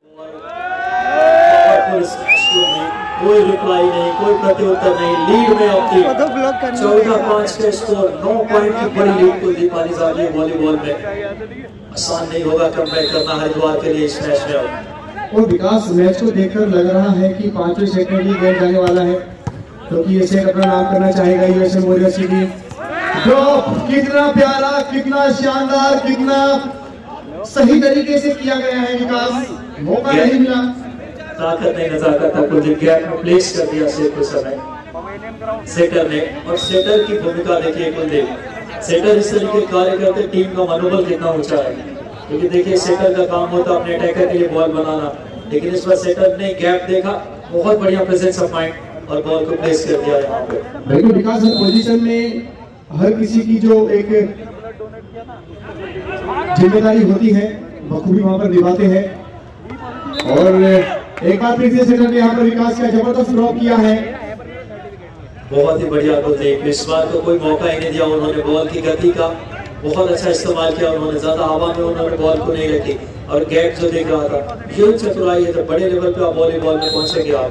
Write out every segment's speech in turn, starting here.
कोई रिप्लाई नहीं, कोई प्रत्युत्तर नहीं, लीड में अपनी 14-5 के स्कोर, 9 पॉइंट की बड़ी लीड को दी पाली जा रही है वॉलीबॉल में। आसान नहीं होगा कमबैक करना हरिद्वार के लिए इस मैच में। और विकास मैच को देखकर लग रहा है कि 5वें सेट में भी गेम जाने वाला है, क्योंकि ये सेट अपना नाम करना चाहेगा यूएसएन वॉरियर्स की टीम। ड्रॉप कितना प्यारा, कितना शानदार, कितना सही तरीके से किया गया है विकास, मौका नहीं मिला। ताकत नहीं नजाकत था, कुछ गैप में प्लेस कर दिया सेट के समय सेटर ने। और सेटर की भूमिका देखिए कुलदीप, सेटर इस तरीके कार्य करते टीम का मनोबल कितना ऊंचा है, क्योंकि देखिए सेटर का काम होता है अपने अटैकर के लिए बॉल बनाना, लेकिन इस बार सेटर ने गैप देखा, बहुत बढ़िया प्रेजेंस ऑफ माइंड और बॉल को प्लेस कर दिया यहाँ पे। बिल्कुल विकास, हर पोजीशन में हर किसी की जो एक जिम्मेदारी होती है बखूबी वहां पर निभाते हैं। और एक बार फिर से सेटर ने यहाँ पर विकास का जबरदस्त ड्रॉप किया है। बहुत ही बढ़िया कुलदीप, इस बार तो कोई मौका ही नहीं दिया उन्होंने, बॉल की गति का बहुत अच्छा इस्तेमाल किया उन्होंने, ज्यादा हवा में उन्होंने बॉल को नहीं रखी और गैप जो देख रहा था, ये चतुराई है। तो बड़े लेवल पे आप वॉलीबॉल में पहुंचेंगे आप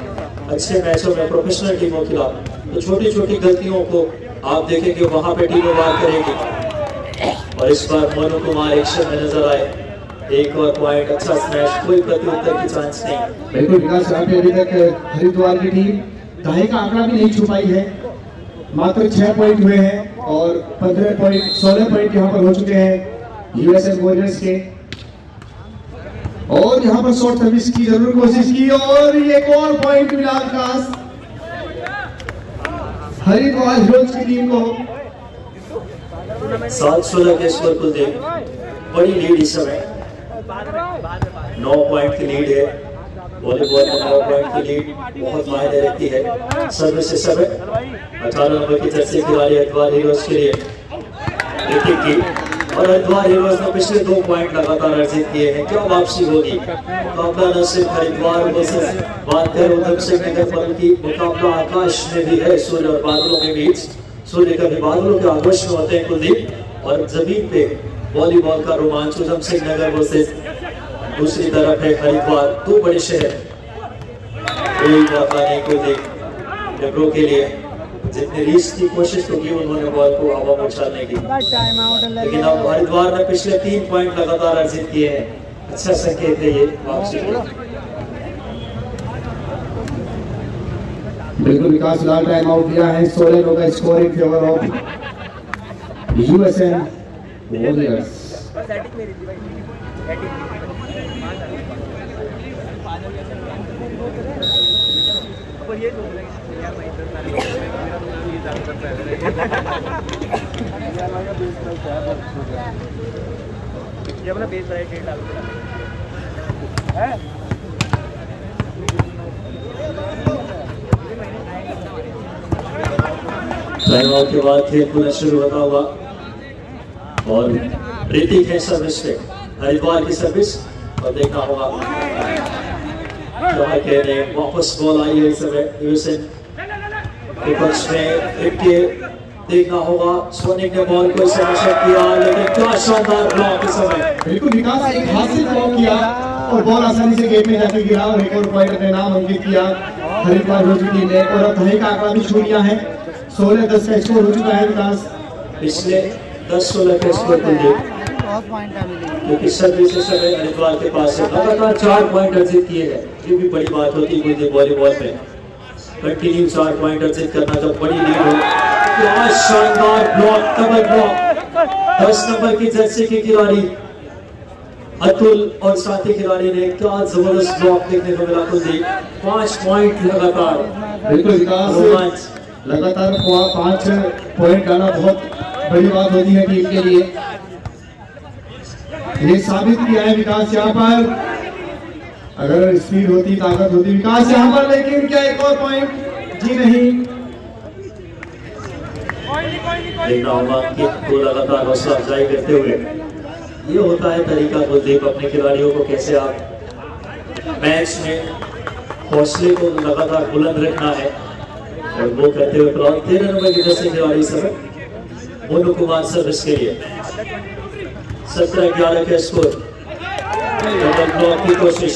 अच्छे मैचों में प्रोफेशनल टीमों के खिलाफ, तो छोटी छोटी गलतियों को आप देखेंगे वहां पे टीमें वार करेगी। और इस बार मोनू कुमार एक्शन में नजर आए, एक और पॉइंट, अच्छा स्मैश, कोई प्रत्युत्तर की चांस नहीं। बिल्कुल विकास, यहाँ पे अभी तक हरिद्वार की टीम दाएं का आंकड़ा भी नहीं छुपाई है, मात्र 6 पॉइंट हुए हैं और 16 पॉइंट यहाँ पर हो चुके हैं यूएसएन वॉरियर्स के। और यहाँ पर शॉर्ट सर्विस की जरूर कोशिश की और एक और पॉइंट मिला विकास हरिद्वार हीरोज की टीम को। 7-16 के स्कोर को देख, बड़ी लीड इस समय, 9 पॉइंट की लीड है वॉलीबॉल में। 9 पॉइंट की लीड बहुत मायने रखती है। सर्विस से समय 18 नंबर की जर्सी खिलाड़ी हरिद्वार हीरोज के लिए ऋतिक की, और हरिद्वार हीरोज ने पिछले 2 पॉइंट लगातार अर्जित किए हैं। क्या वापसी होगी, मुकाबला न सिर्फ हरिद्वार वर्सेस बात करें उधम सिंह नगर, बल्कि मुकाबला आकाश में भी है, सूर्य और बादलों के बीच। सूर्य कभी बादलों के आगोश में होते हैं कुलदीप, और जमीन पे वॉलीबॉल का रोमांच उधम सिंह नगर वर्सेस दूसरी तरफ है हरिद्वार। 2 बड़े शहर, कोई मौका नहीं कुलदीप डेब्रो के लिए, जितनी रीच की कोशिश तो की उन्होंने बॉल को हवा में उछालने की, लेकिन अब हरिद्वार ने पिछले 3 पॉइंट लगातार अर्जित किए हैं। अच्छा संकेत है ये वापसी को। बिल्कुल विकास, फिलहाल टाइम आउट दिया है। 16 होगा score in favour of USN Warriors. ये अपना बेस राइट डाल है। टाइम आउट के बाद खेल पुनः शुरू होता हुआ, और ऋतिक है सर्विस पे, हरिद्वार की सर्विस, और देखना होगा वापस बॉल आई है इस समय यूएसएन के पक्ष में। देखना होगा सोनिक ने बॉल को इस समय सेट किया, लेकिन क्या शानदार ब्लॉक इस समय। बिल्कुल विकास, एक हाथ से ब्लॉक किया और बॉल आसानी से गेट में जाके गिरा और एक और पॉइंट अपने नाम अंकित किया हरिद्वार हीरोज की टीम ने। और अब दही का आंकड़ा भी छू लिया है, 16-10 का स्कोर हो चुका है विकास। पिछले 10-16 के स्कोर को देख, क्योंकि सर्विस इस समय हरिद्वार के पास है, लगातार 4 पॉइंट अर्जित किए हैं। ये भी बड़ी बात होती है वॉलीबॉल में, कंटिन्यू 4 पॉइंट अर्जित करना जब बड़ी लीड हो। क्या शानदार ब्लॉक, डबल ब्लॉक, 10 नंबर की जर्सी की खिलाड़ी अतुल और साथी खिलाड़ी ने क्या जबरदस्त ब्लॉक देखने को मिला कुलदीप। 5 पॉइंट लगातार। बिल्कुल विकास, लगातार 5 पॉइंट आना बहुत बड़ी बात होती है टीम के लिए। ये साबित किया है विकास यहाँ पर, अगर स्पीड होती, ताकत होती विकास यहाँ पर, लेकिन क्या एक और पॉइंट जी नहीं। देखना होगा कि को लगातार हौसला अफजाई करते हुए, ये होता है तरीका कुलदीप, अपने खिलाड़ियों को कैसे आप मैच में हौसले को लगातार बुलंद रखना है, और वो करते हुए 13 नंबर की जैसे खिलाड़ी सब मोनू कुमार सर्विस के लिए 17-11 के स्कोर, डबल ब्लॉक की कोशिश,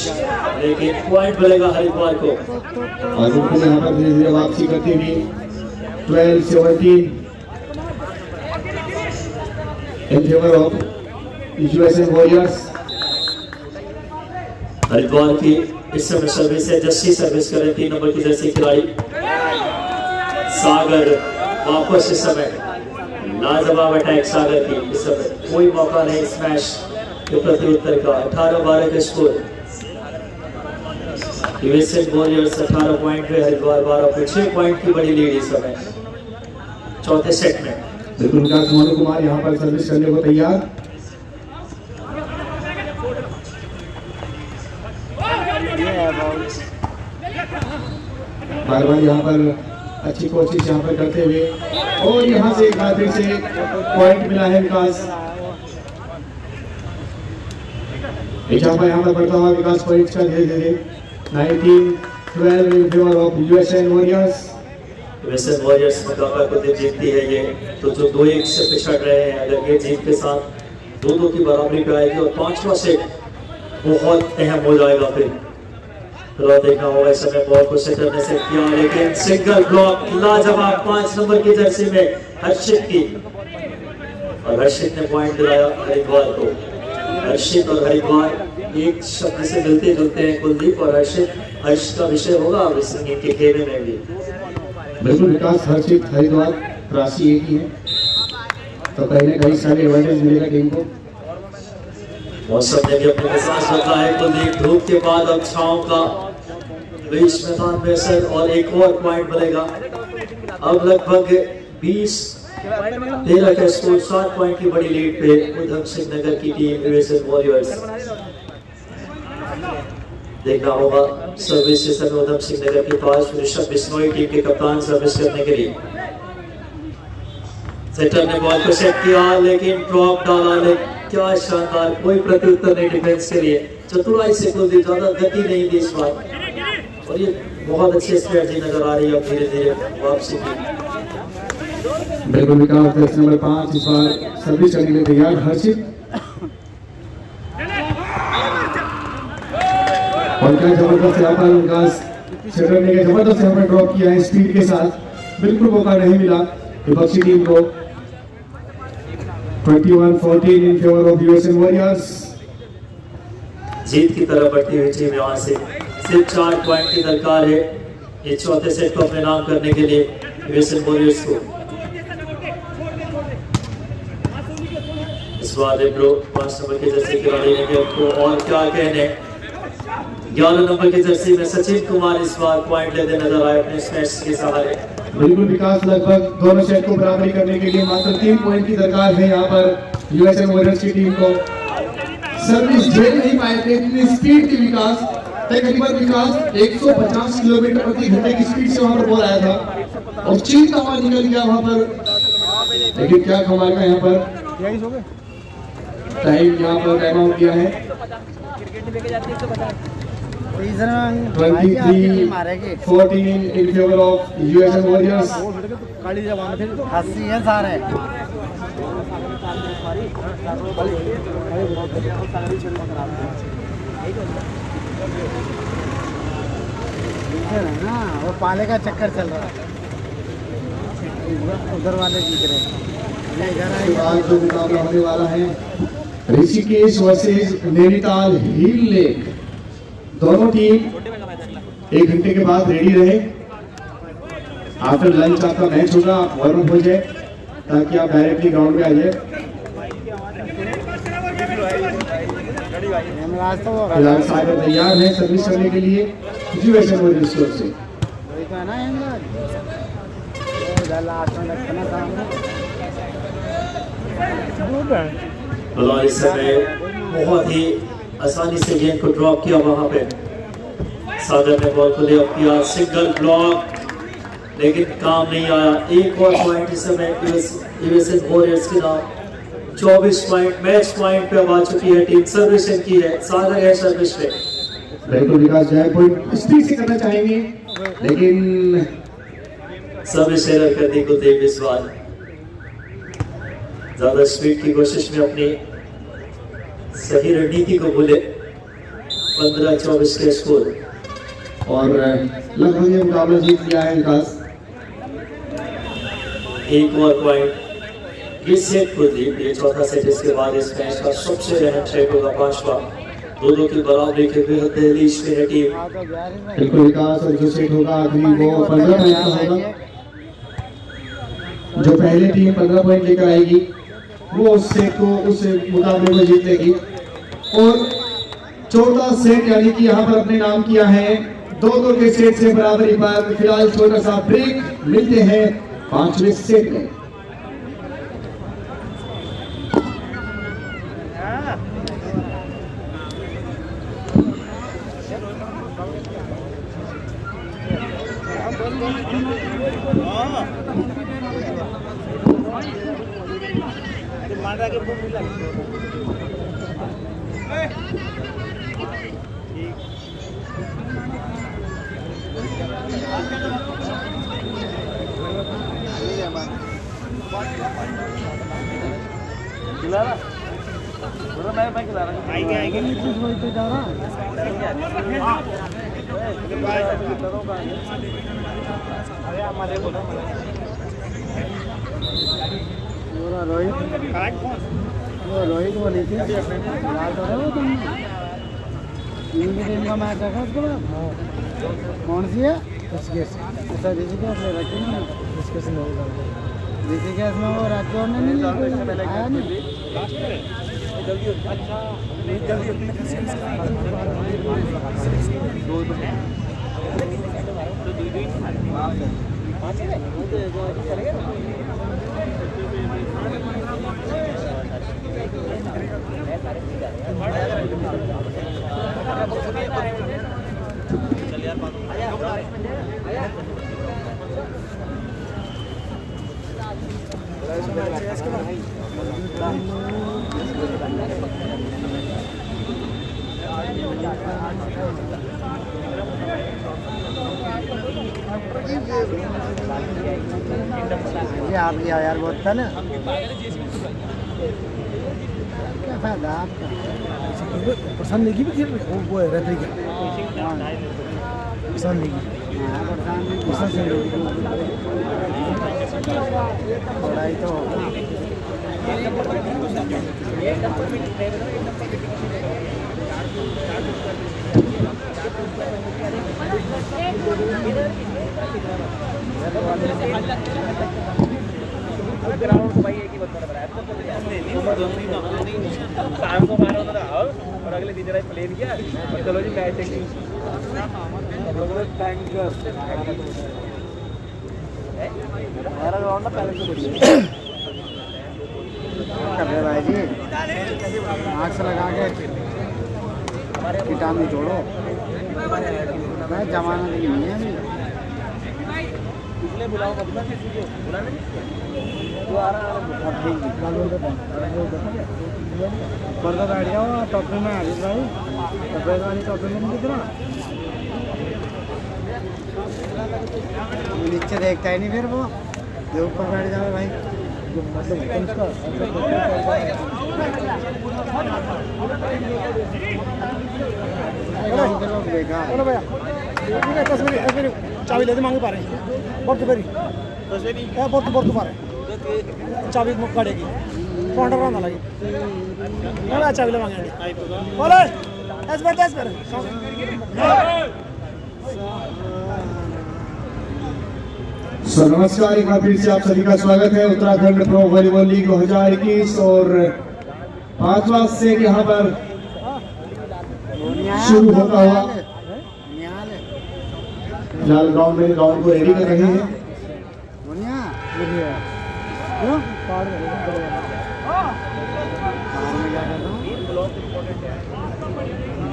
लेकिन पॉइंट मिलेगा हरिद्वार को। और बिल्कुल यहाँ पर धीरे धीरे वापसी करते हुए 12-17 in favour of USN Warriors. Haridwar की इस समय सर्विस है, जस्सी सर्विस करें 3 नंबर की जर्सी खिलाड़ी सागर। वापस इस समय लाजवाब अटैक सागर की, इस समय कोई मौका नहीं स्मैश के प्रत्युत्तर का। 18-12 का स्कोर। यूएसएन वॉरियर्स 18 पॉइंट पे, हरिद्वार 12 पे, 6 पॉइंट की बड़ी लीड इस समय चौथे सेट में। बिल्कुल विकास मोनू कुमार यहाँ पर सर्विस करने को तैयार। बार बार यहाँ पर अच्छी कोशिश यहाँ पर करते हुए, और यहाँ से एक बार फिर से पॉइंट मिला है विकास। यहाँ पर बढ़ता हुआ विकास पॉइंट का धीरे धीरे 19-12 in favour of USN Warriors. USN Warriors मुकाबला को जब जीतती है ये, तो जो 2-1 से पिछड़ रहे हैं, अगर ये जीत के साथ 2-2 की बराबरी पे आएगी और 5वां सेट बहुत अहम हो जाएगा। फिर देखना होगा इस समय बॉल को सेटर ने सेट किया, लेकिन सिंगल ब्लॉक लाजवाब 5 नंबर की जर्सी में हर्षित की, और हर्षित ने पॉइंट दिलाया हरिद्वार को। हर्षित और हरिद्वार एक शब्द से मिलते जुलते हैं कुलदीप, और हर्ष का विषय होगा अब इस के खेल में भी। बिल्कुल विकास हर्षित हरिद्वार राशि एक ही है, तो कहीं ना कहीं सारे एडवांटेज मिलेगा टीम को। मौसम ने भी अपने मिजाज रखा है कुलदीप, धूप के बाद अब छांव का बीच मैदान में असर, और एक और पॉइंट मिलेगा। अब लगभग 20-13 का स्कोर, 7 पॉइंट की बड़ी लीड पे उधम सिंह नगर की टीम यूएसएन वॉरियर्स। देखना होगा सर्विस से समय उधम सिंह नगर के पास ऋषभ बिश्नोई टीम के कप्तान सर्विस करने के लिए। सेटर ने बॉल को सेट किया, लेकिन ड्रॉप डाला। क्या शानदार, कोई प्रत्युत्तर नहीं डिफेंस के लिए। चतुराई से कुलदीप, ज्यादा गति नहीं दी इस बार, और ये बहुत अच्छी स्ट्रेटजी नजर आ रही है अब धीरे धीरे वापसी की। बिल्कुल विकास 10 नंबर 5 इस बार सर्विस करने के लिए तैयार हर्षित। और क्या जबरदस्त यहाँ पर विकास सेटर ने जबरदस्त यहाँ पर ड्रॉप किया है स्पीड के साथ, बिल्कुल मौका नहीं मिला विपक्षी टीम को। 21-14 इन फेवर ऑफ यूएसएन वॉरियर्स। जीत की तरफ बढ़ती हुई टीम यहाँ से सिर्फ 4 पॉइंट की दरकार है ये चौथे सेट को अपने नाम करने के लिए यूएसएन वॉरियर्स को। इस बार रेब्रो 5 नंबर की जर्सी खिलाड़ी ने को, और क्या कहने, 11 नंबर की जर्सी में सचिन कुमार इस बार पॉइंट लेते नजर आए अपने स्मैश के सहारे। बिल्कुल विकास लगभग दोनों सेट को बराबरी करने के लिए मात्र 3 पॉइंट की दरकार है यहाँ पर यूएसएन वॉरियर्स की टीम को। सर्विस झेल नहीं पाए थे, इतनी स्पीड की विकास, तकरीबन विकास 150 किलोमीटर प्रति घंटे की स्पीड से वहां पर बॉल आया था, और चीखता हुआ निकल गया वहां पर। लेकिन क्या कमाल का यहाँ पर टाइम, यहाँ पर टाइम आउट किया है। 23-14 इन फेवर ऑफ यूएसएन वॉरियर्स। हंसी है सारे। ना वो पाले का चक्कर चल रहा है, उधर वाले जीत रहे। आज जो मुकाबला होने वाला है ऋषिकेश वर्सेस नैनीताल हिल लेक, दोनों टीम 1 घंटे के बाद रेडी रहे। आफ्टर लंच आपका मैच होगा, आप वार्म अप हो जाए ताकि आप डायरेक्टली ग्राउंड में आ जाए। फिलहाल सागर तैयार है सर्विस करने के लिए यूएसएन वॉरियर्स की ओर से। इस समय बहुत ही आसानी से गेंद को ड्रॉप किया, वहां पे सागर ने बॉल को ड्रॉप किया, सिंगल ब्लॉक, लेकिन काम नहीं आया। एक और पॉइंट इस समय यूएसएन वॉरियर्स के नाम। 24 पॉइंट मैच पॉइंट पे अब आ चुकी है टीम। सर्विस इनकी है, सागर है सर्विस पे। बिल्कुल विकास जाए पॉइंट स्पीड से करना चाहेंगे, लेकिन सर्विस एरर कर दी कुलदीप इस बार। ज्यादा स्पीड की कोशिश में अपनी सही रणनीति को भूले। 15-24 के स्कोर। और लगभग ये मुकाबला जीत लिया है विकास। एक और पॉइंट ये सेट कुलदीप, ये चौथा सेट। इसके बाद इस मैच का सबसे अहम सेट होगा 5वां। दोनों की बराबरी के बेहद दहलीज पे है टीम। बिल्कुल विकास, और जो सेट होगा आखिरी वो 15 पॉइंट का होगा। जो पहले टीम 15 पॉइंट लेकर आएगी वो उस सेट को, उस मुकाबले को जीत लेगी। और चौथा सेट यानी कि यहाँ पर अपने नाम किया है 2-2 के सेट से बराबरी पर। फिलहाल छोटा सा ब्रेक, मिलते हैं 5वें सेट में। रोहित बोली थी याद हो रहा है वो तुम का मैच देखा उसके बाद कौन सी है उसके ऐसा ऋषिकेश ले रखी ना ऋषिकेश में वो राज्य ने नहीं आया नहीं आप लिया यार बहुत था ना, क्या फायदा आपका। पसंद नहीं की भी वो है रेफरी का पसंद नहीं की लड़ाई तो ग्राउंड को भाई एक ही बंदा बनाया शाम को मारा होता था और अगले दिन जरा प्लेन किया और चलो जी मैच देखी हमारा ग्राउंड ना पहले से बढ़िया कर रहे भाई जी, मास्क लगा के कीटाणु जोड़ो भाई, जमाना नहीं है अभी। इसलिए बुलाओ बुला नहीं तो आ रहा ऊपर तो बैठ जाओ टॉपी में आरिफ भाई, सफेद वाली टॉपी में नहीं दिख रहा, नीचे देखता ही नहीं फिर वो, जो ऊपर बैठ जाओ भाई। चाबी लेते मांगे पा रहे बहुत बेरी बहुत पा रहे चाबी गाड़ी की काउंटर ना लगे ना चाबी ले मांगे बोले एस पर नमस्कार, एक बार फिर से आप सभी का स्वागत है उत्तराखंड प्रो वॉलीबॉल लीग 2021 और 5वां सेट यहाँ पर शुरू होता हुआ। फिलहाल ग्राउंड को रेडी कर रहे हैं।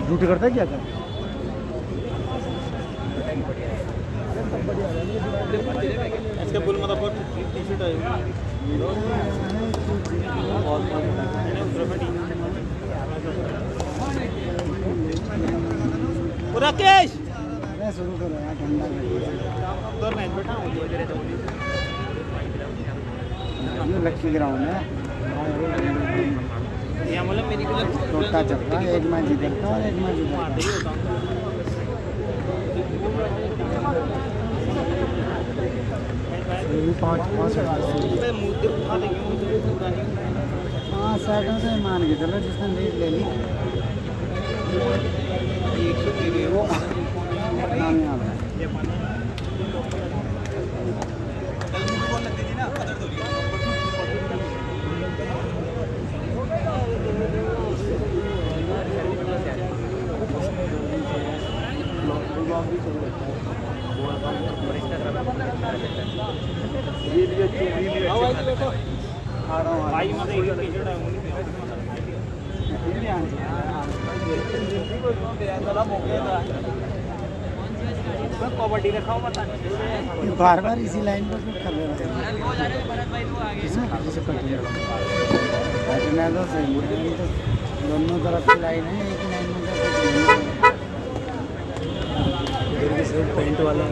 ड्यूटी करता है क्या कर इसके फुल मतलब टी-शर्ट है राकेश शुरू करो यार, ठंडा तो मैच बैठा हूं ये लक्की ग्राउंड है। छोटा चल रहा है, एक मैच इधर का और एक मैच उधर का। पाँच साइडों से मान के चलो जिसने लीड ले ली वो नाम नहीं आता। बार बार इसी लाइन पर कर ले रहे हैं। तो सही दोनों तरफ की लाइन है, एक लाइन में पेंट वाला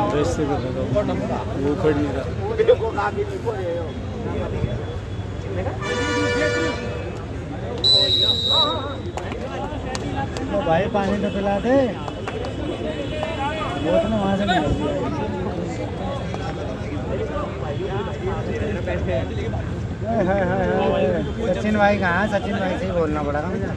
ड्रेस से वो खड़ नहीं रहा। भाई पानी तो पिला दे, बोतल वहाँ से नहीं सचिन भाई कहाँ? सचिन भाई से ही बोलना पड़ेगा मुझे।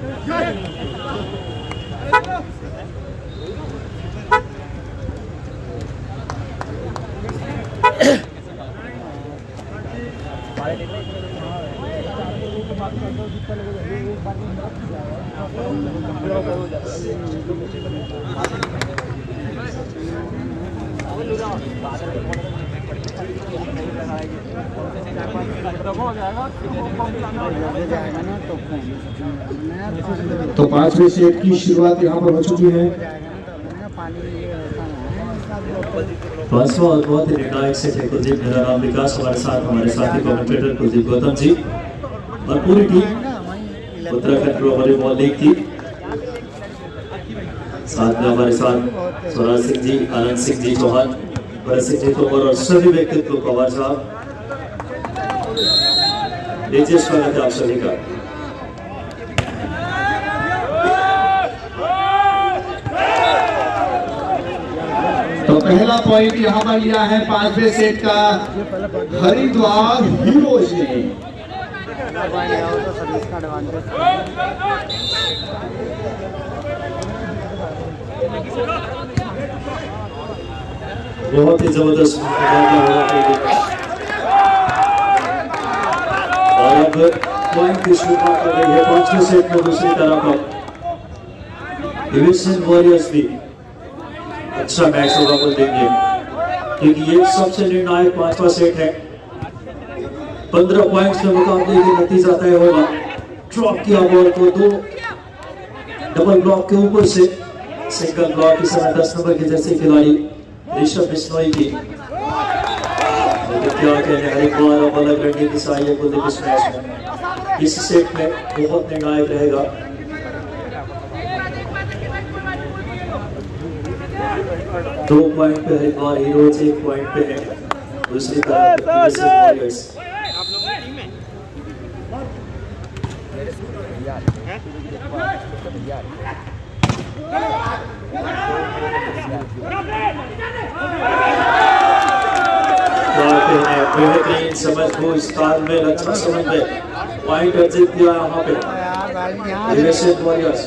तो 5वें सेट की शुरुआत यहाँ पर हो चुकी है। पांचवा और बहुत ही निर्णायक सेट है कुलदीप। मेरा नाम विकास, हमारे साथ हमारे साथी कमेंटेटर कुलदीप गौतम जी और पूरी team Uttarakhand pro volleyball league की। साथ में हमारे साथ स्वराज सिंह जी, आनंद सिंह जी चौहान, भरत सिंह जी तोमर और सभी व्यक्तित्व पवार साहब। नीचे स्वागत है आप सभी का। तो पहला पॉइंट यहाँ पर लिया है 5वें सेट का हरिद्वार हीरोज ने। बहुत ही जबरदस्त और अब पॉइंट की शुरुआत कर रही है 5वें सेट में। दूसरी तरफ डिवीजन वॉरियर्स भी अच्छा मैच होगा बोल देंगे, क्योंकि ये सबसे निर्णायक 5वां सेट है। 15 पॉइंट्स के मुकाबले ये नतीजा तय होगा। ड्रॉप किया बॉल को 2 डबल ब्लॉक के ऊपर से सिंगल ब्लॉक इस समय 10 नंबर के जर्सी खिलाड़ी ऋषभ बिश्नोई की। क्या कहने, हरिद्वार अब अलग रणनीति चाहिए कुलदीप इस मैच में। इस सेट में बहुत निर्णायक रहेगा। दो पॉइंट पे हरिद्वार हीरोज, 1 पॉइंट पे है दूसरी तरफ डिवीजन वॉरियर्स। बेहतरीन समझ को इस तालमेल, अच्छा समझ में पॉइंट अर्जित किया यहाँ पे डिवीजन वॉरियर्स।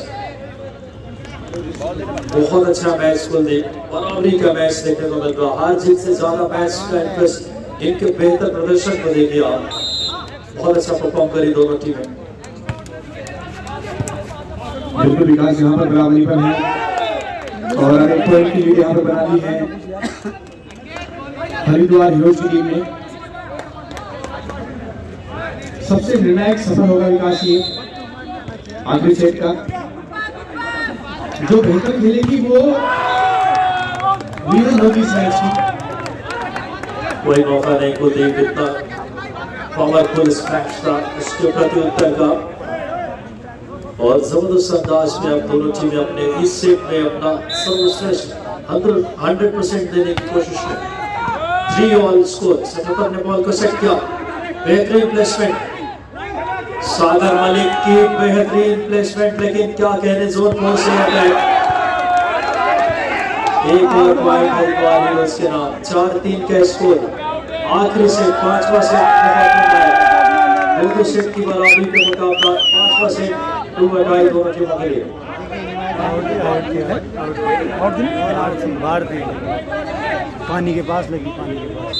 बहुत अच्छा मैच कुलदीप, बराबरी का मैच देखने को मिल रहा। हार जीत से ज्यादा मैच का इंटरेस्ट इनके बेहतर प्रदर्शन को देखिए आप। बहुत अच्छा परफॉर्म करी दोनों टीमें। बिल्कुल विकास यहाँ पर बराबरी पर है और 1 पॉइंट की लीड यहाँ पर बना ली है हरिद्वार हीरोज की टीम ने। सबसे निर्णायक सफल होगा विकास ये आखिरी सेट का। जो बेहतर खेलेगी वो विनर होगी इस मैच की। कोई मौका नहीं कुलदीप, इतना पावरफुल स्मैश था इसके प्रत्युत्तर का और जबरदस्त अंदाज में अब दोनों टीमें अपने इस सेट में अपना सर्वश्रेष्ठ 100% देने की कोशिश में। 3 ऑल स्कोर। 77 ने बॉल को सेट किया, बेहतरीन प्लेसमेंट सागर मलिक की, बेहतरीन प्लेसमेंट, लेकिन क्या कहने जोन फोर से अटैक। एक और पॉइंट हरिद्वार हीरोज के नाम। 4-3 का स्कोर। आखिरी सेट 5वां सेट दो सेट की बराबरी पे मुकाबला। 5वां सेट 2 बटाई दोनों टीमों के लिए। पानी के पास लगी, पानी के पास।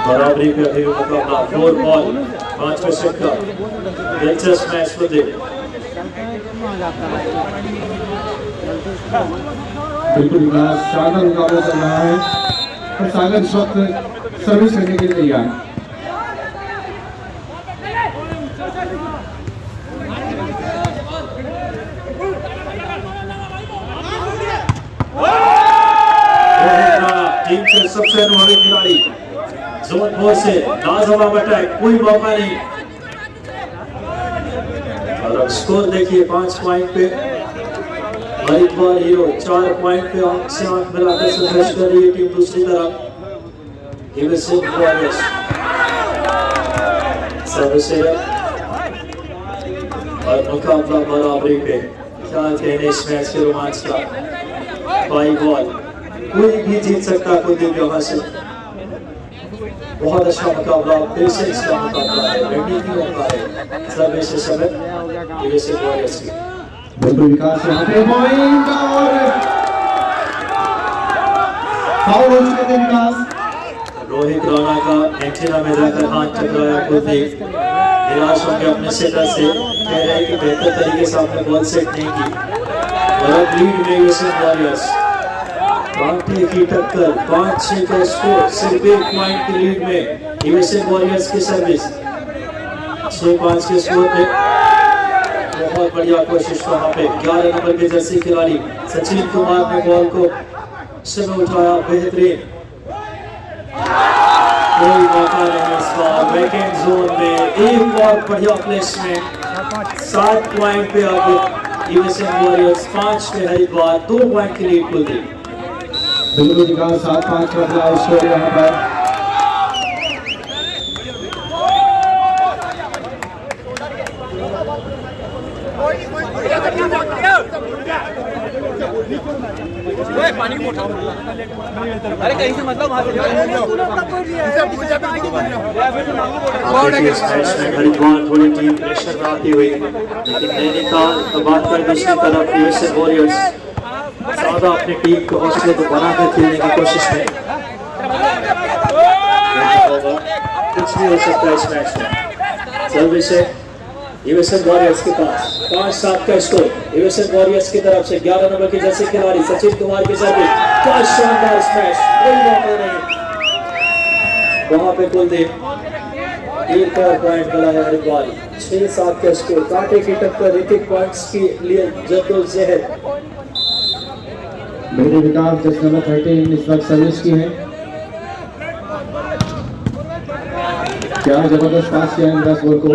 बराबरी पे अभी मुकाबला। 4 बॉल 5वें सेट का दिलचस्प मैच को देख। बिल्कुल विकास, शानदार मुकाबला चल रहा है और सागर इस वक्त सर्विस करने के लिए तैयार। टीम के सबसे अनुभवी खिलाड़ी जोन 4 से लाजवाब अटैक, कोई मौका नहीं। और अब स्कोर देखिए 5 पॉइंट पे हरिद्वार हीरो, 4 पॉइंट पे आंख से आंख मिलाकर संघर्ष कर रही है टीम दूसरी तरफ यूएसए वॉरियर्स। सर्विसेज और मुकाबला बराबरी पे। क्या कहने इस मैच के रोमांच का। 5 बॉल, कोई भी जीत सकता, कोई भी यहाँ से। बहुत अच्छा मुकाबला, पेशेंस का मुकाबला है, रणनीति का है। सर्विस से समय यूएसए वॉरियर्स की। बिल्कुल विकास, यहाँ पे पॉइंट और फाउल हो चुके थे विकास। रोहित राणा का एंटीना में जाकर हाथ टकराया कुलदीप। निराश होकर अपने सेटर से कह रहे हैं कि बेहतर तरीके से आपने बॉल सेट नहीं की। और अब लीड में यूएसए वॉरियर्स। कांटे की टक्कर, 5-6 का स्कोर, सिर्फ 1 पॉइंट की लीड में यूएसए वॉरियर्स की सर्विस। 6-5 के स्कोर पे बहुत बढ़िया कोशिश वहां पे। 11 नंबर के जर्सी खिलाड़ी सचिन कुमार ने बॉल को समय उठाया, बेहतरीन। कोई मौका नहीं इस बार बैकएंड जोन में। एक और बढ़िया प्लेसमेंट। 7 पॉइंट पे अब यूएसए वॉरियर्स, 5 पे हरिद्वार, 2 पॉइंट की लीड खुलती। बिल्कुल विकास, 7-5 का बदलाव स्कोर यहाँ पर। पानी को उठाओ। अरे कहीं से मतलब वहां से हरिद्वार थोड़ी टीम प्रेशर में आती हुई, लेकिन नैनीताल बात कर दूसरी तरफ यूएसए वॉरियर्स ज्यादा अपनी टीम को हौसले को बनाकर खेलने की कोशिश में। कुछ भी हो सकता है इस मैच में। सर्विस है यूएसए वॉरियर्स के पास। 5-7 का स्कोर यूएसए वॉरियर्स की तरफ से। 11 नंबर के जैसे खिलाड़ी सचिन कुमार की सर्विस। क्या शानदार स्मैश, कोई मौका नहीं वहां पे कुलदीप। एक और पॉइंट मिला है हरिद्वार। 6-7 का स्कोर। कांटे की टक्कर, एक पॉइंट्स के लिए जद्दोजहद। मेरे विकास जस्ट नंबर 13 इस वक्त सर्विस की है। क्या जबरदस्त पास किया है 10 बॉल को।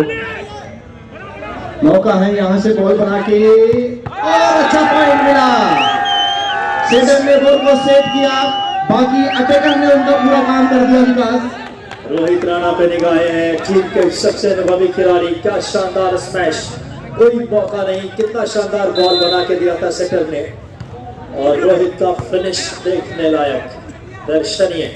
मौका है यहाँ से बॉल बना के और अच्छा पॉइंट मिला। सेटर ने बॉल को सेव किया, बाकी अटैकर ने उनका पूरा काम कर दिया विकास। रोहित राणा पे निगाहें हैं, टीम के सबसे अनुभवी खिलाड़ी। क्या शानदार स्मैश, कोई मौका नहीं। कितना शानदार बॉल बना के दिया था सेटर ने। और रोहित का फिनिश देखने लायक, दर्शनीय।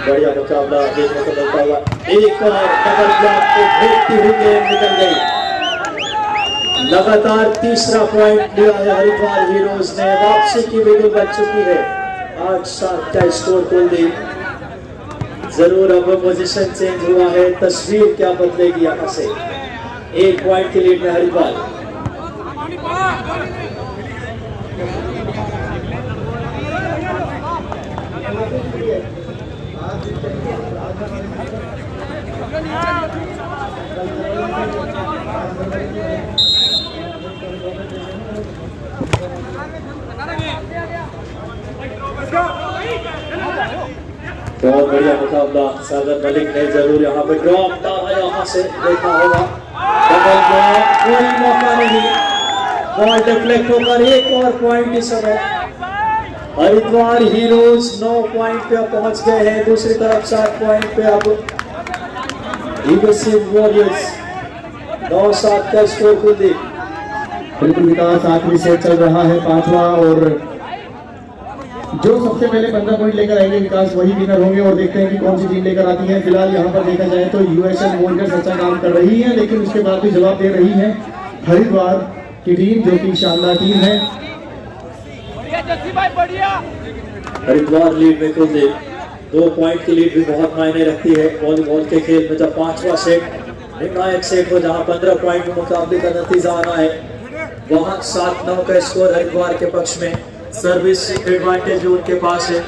बढ़िया मुकाबला देखने को मिलता हुआ। एक और डबल ब्लॉक को भेजती हुई गेम निकल गई। लगातार तीसरा पॉइंट लिया है हरिद्वार हीरोज ने। वापसी की विकेट बच चुकी है। 8-7 का स्कोर कुलदीप। जरूर अब पोजीशन चेंज हुआ है, तस्वीर क्या बदलेगी यहाँ से। 1 पॉइंट की लीड में हरिद्वार। बहुत बढ़िया मुकाबला। सागर मलिक ने जरूर यहाँ पे ड्रॉप डाला, यहाँ से देखना होगा। डबल ड्रॉप, कोई मौका नहीं। बॉल डिफ्लेक्ट होकर एक और पॉइंट इस समय हरिद्वार हीरोज 9 पॉइंट पे पहुंच गए हैं। दूसरी तरफ 7 पॉइंट पे अब यूएसए वॉरियर्स 9-7 का स्कोर कुलदीप। बिल्कुल विकास, आखिरी सेट चल रहा है 5वां, और जो सबसे पहले 15 पॉइंट लेकर आएंगे विकास वही विनर होंगे। और देखते हैं कि कौन सी टीम लेकर आती है। फिलहाल यहाँ पर देखा जाए तो यूएसए वॉरियर्स अच्छा काम कर रही है, लेकिन उसके बाद भी जवाब दे रही है हरिद्वार की टीम, जो कि शानदार टीम है। हरिद्वार लीड में कुलदीप 2 पॉइंट की लीड भी बहुत मायने रखती है वॉलीबॉल के खेल में। जब 5वां सेट निर्णायक सेट हो, जहां 15 पॉइंट में मुकाबले का नतीजा आना है, वहां 7-9 का स्कोर हरिद्वार के पक्ष में। सर्विस एडवांटेज जो उनके पास है,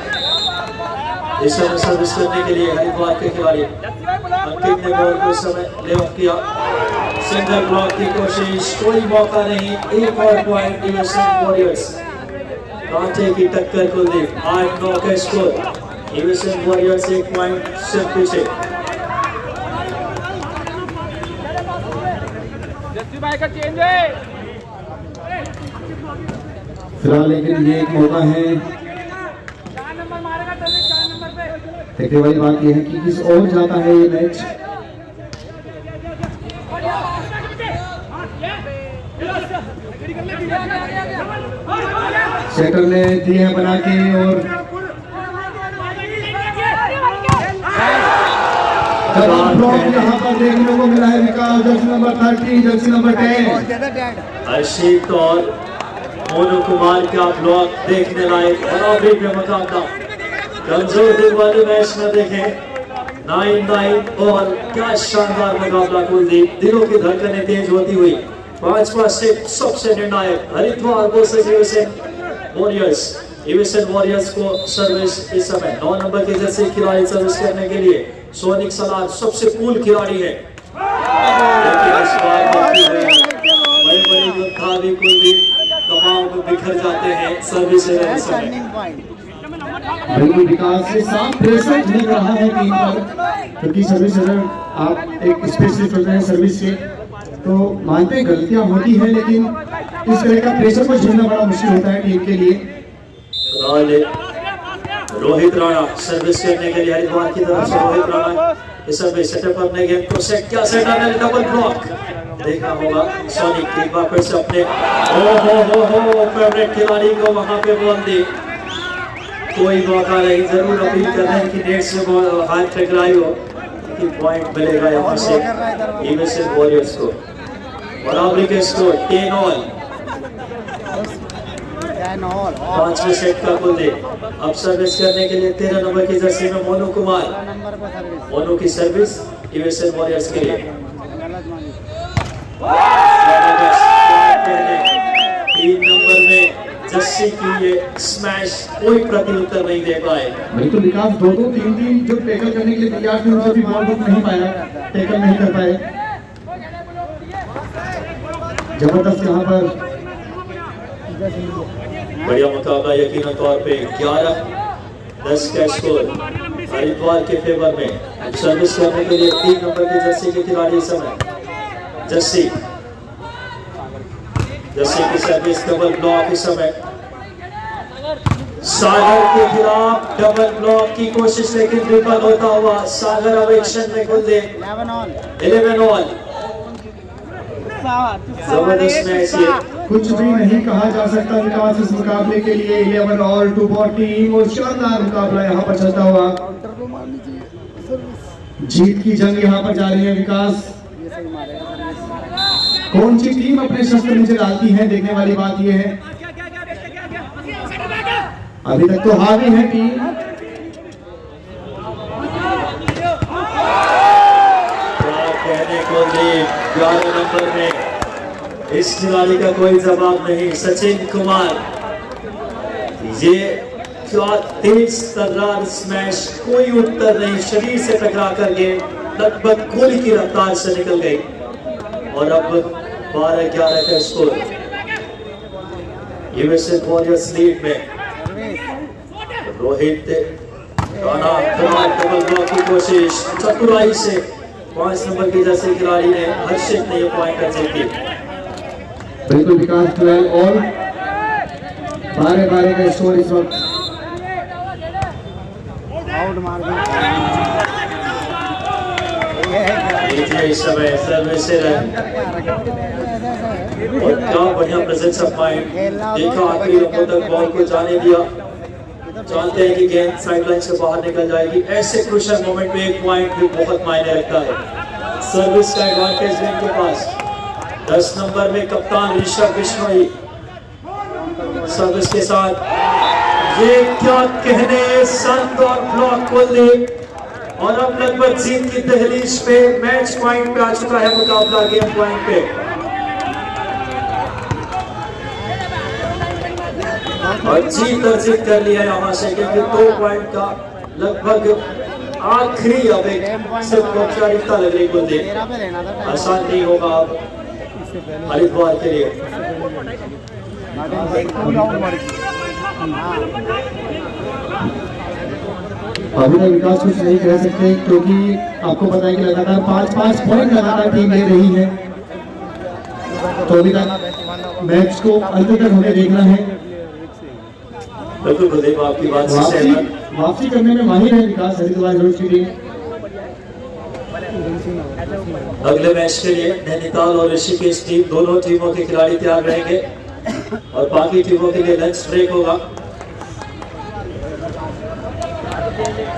इस समय सर्विस करने के लिए हरिद्वार के खिलाड़ी अंकित ने बॉल को समय ले ऑफ किया। सिंगल ब्लॉक की कोशिश, कोई मौका नहीं। एक और पॉइंट यूएसए वॉरियर्स। कांटे की टक्कर कुलदीप, 8-9 का स्कोर। यूएसए वॉरियर्स 1 पॉइंट से पीछे। फिलहाल लेकिन ये एक मौका है। देखने वाली बात यह है कि किस ओर जाता है ये मैच। सेटर ने दिए हैं बना के, और यहाँ पर देखने को मिला है विकास। जर्सी नंबर 30, जर्सी नंबर 10 अर्शित और मोनू कुमार का ब्लॉक देखने लायक। बराबरी में मुकाबला, कमजोर दिल वाले मैच में देखें 9-9 और क्या शानदार मुकाबला कुलदीप। दिलों की धड़कनें तेज होती हुई 5वां सेट सबसे निर्णायक Haridwar versus USA warriors. USA warriors को सर्विस इस समय 9 नंबर के जर्सी खिलाड़ी सर्विस करने के लिए सोनिक सलार सबसे कूल खिलाड़ी है। लेकिन इस बार बड़े बड़े योद्धा भी कुलदीप दबाव में बिखर जाते हैं सर्विस समय। बिल्कुल विकास से साफ प्रेशर झेल रहा है टीम पर, क्योंकि सर्विस अगर आप एक स्पेशलिस्ट होते हैं सर्विस से तो मानते हैं गलतियां होती हैं, लेकिन इस तरह का प्रेशर को झेलना बड़ा मुश्किल होता है टीम के लिए। रोहित राणा सर्विस करने के लिए हरिद्वार की तरफ से। रोहित राणा इस समय सेटअप अपने गेम को सेट किया। सेट आने डबल ब्लॉक देखा होगा सोनिक। एक बार फिर से अपने हो फेवरेट खिलाड़ी को वहां पे बॉल दी। कोई मौका नहीं। जरूर अपील कर रहे हैं कि नेट से बॉल हाथ टकराई हो कि पॉइंट मिलेगा यहाँ से यूएसए वॉरियर्स को। बराबरी के स्कोर 10-all। 5वें सेट का कुलदीप अब सर्विस करने के लिए 13 नंबर की जर्सी में मोनू कुमार। मोनू की सर्विस यूएसए वॉरियर्स के लिए। 3 नंबर में जर्सी की ये स्मैश, कोई प्रत्युत्तर नहीं दे पाए। बिल्कुल विकास 2-3 जो टैकल करने के लिए तैयार थे उनसे भी बॉल रुक नहीं पाया, टैकल नहीं कर पाए। जबरदस्त यहाँ पर बढ़िया मुकाबला यकीनन तौर पे 11-10 का स्कोर हरिद्वार के फेवर में। सर्विस करने के लिए 3 नंबर की जर्सी के खिलाड़ी समय जर्सी की सर्विस डबल ब्लॉक इस समय। सागर के खिलाफ डबल ब्लॉक की कोशिश, लेकिन विफल होता हुआ सागर अब एक्शन में कुलदीप 11-all। जबरदस्त मैच ये। कुछ भी नहीं कहा जा सकता विकास इस मुकाबले के लिए। 11-all 2 टीम और शानदार मुकाबला यहाँ पर चलता हुआ। जीत की जंग यहाँ पर जारी है विकास। कौन सी टीम अपने शस्त्र नीचे डालती है, देखने वाली बात यह है। अभी तक तो हावी है टीम। कहने को 11 नंबर में इस खिलाड़ी का कोई जवाब नहीं। सचिन कुमार, ये क्या तेज तर्रार स्मैश, कोई उत्तर नहीं। शरीर से टकरा करके लगभग गोली की रफ्तार से निकल गई। और अब 12-11 का स्कोर यूएसए वॉरियर्स लीड में। रोहित राणा डबल ब्लॉक की कोशिश चतुराई से 5 नंबर की जर्सी खिलाड़ी ने हर्षित ने ये पॉइंट हासिल की। बिल्कुल विकास 12 और 12 का स्कोर इस वक्त। आउट मार दिया इस समय सर्विस से रन और क्या बढ़िया प्रेजेंस ऑफ माइंड देखा, आखिरी रंगों तक बॉल को जाने दिया। जानते हैं कि गेंद साइडलाइन से बाहर निकल जाएगी, ऐसे क्रूशियल मोमेंट में एक पॉइंट भी बहुत मायने रखता है। सर्विस का एडवांटेज इनके पास। 10 नंबर में कप्तान ऋषभ बिश्नोई सर्विस के साथ। ये क्या कहने, संत और ब्लॉक कुलदीप, और अब लगभग जीत की दहलीज पे, मैच पॉइंट पे आ चुका है मुकाबला, गेम पॉइंट पे। और जीत अर्जित कर लिया है यहाँ से, क्योंकि 2 पॉइंट का लगभग आखिरी अब एक सिर्फ औपचारिकता लग रही कुलदीप। आसान नहीं होगा अब हरिद्वार के लिए। अभी तक विकास कुछ नहीं कह सकते, क्योंकि आपको पता है कि लगातार 5-5 पॉइंट लगातार टीम ले रही है। तो अभी तक मैच को अंत तक हमें देखना है। बिल्कुल कुलदीप, आपकी बात से सहमत। वापसी करने में माहिर है विकास हरिद्वार रोज की टीम। अगले मैच के लिए नैनीताल और ऋषिकेश टीम, दोनों टीमों के खिलाड़ी तैयार रहेंगे और बाकी टीमों के लिए लंच ब्रेक होगा।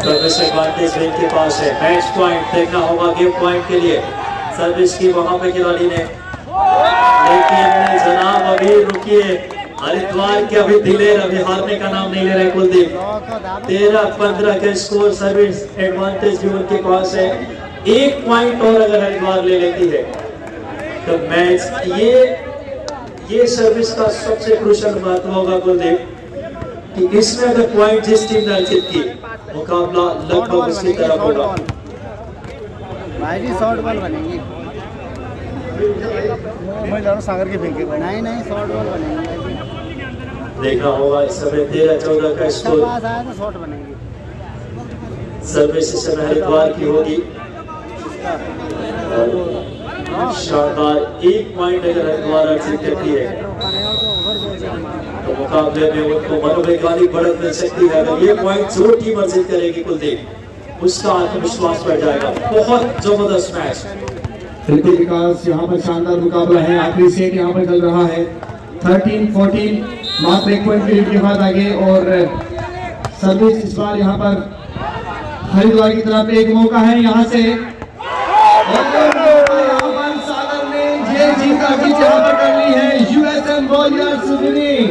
सर्विस एडवांटेज इनके पास है। मैच पॉइंट देखना होगा गेम पॉइंट के लिए। सर्विस की वहां पे खिलाड़ी ने, लेकिन जनाब अभी रुकिए, हरिद्वार के अभी दिलेर अभी हारने का नाम नहीं ले रहे कुलदीप। 13-15 के स्कोर, सर्विस एडवांटेज भी उनके पास है। 1 पॉइंट और अगर हरिद्वार ले लेती है तो मैच, ये सर्विस का सबसे क्रूशियल महत्व होगा कुलदीप, कि इसमें अगर पॉइंट जिस टीम ने अर्जित की, मुकाबला लगभग उसकी तरफ होगा। भाई जी शॉर्ट बॉल बनेगी। सागर के फेंके नहीं शॉर्ट बॉल बनेगी। देखना होगा इस समय 13-14 का स्कोर। पास आया तो शॉर्ट बनेगी। सर्विस इस समय हरिद्वार की होगी। शानदार 1 पॉइंट अगर हरिद्वार अर्जित करती है तो मुकाबले में उनको मनोवैज्ञानिक बढ़त मिल सकती है। अगर ये पॉइंट जो टीम अर्जित करेगी कुलदीप, उसका आत्मविश्वास बढ़ जाएगा। बहुत जबरदस्त मैच। बिल्कुल विकास, यहाँ पर शानदार मुकाबला है। आखिरी सेट यहाँ पर चल रहा है। 13-14 मात्र 1 पॉइंट की लीड के बाद आगे, और सर्विस इस बार यहाँ पर हरिद्वार की तरफ एक मौका है यहाँ से, यहाँ पर सागर ने ये जीत यहाँ पर कर ली है। USM warriors winning.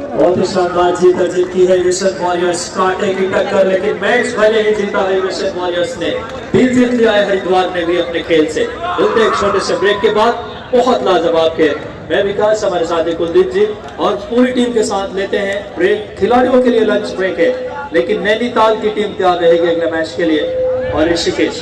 बहुत ही शानदार जीत अर्जित की है यूएसएम वॉरियर्स। कांटे की टक्कर, लेकिन मैच भले ही जीता है यूएसएम वॉरियर्स ने, दिल जीत लिया है हरिद्वार ने भी अपने खेल से। मिलते एक छोटे से ब्रेक के बाद। बहुत लाजवाब खेल। मैं विकास, हमारे साथी कुलदीप जी और पूरी टीम के साथ लेते हैं ब्रेक। खिलाड़ियों के लिए लंच ब्रेक है, लेकिन नैनीताल की टीम तैयार रहेगी अगले मैच के लिए और ऋषिकेश।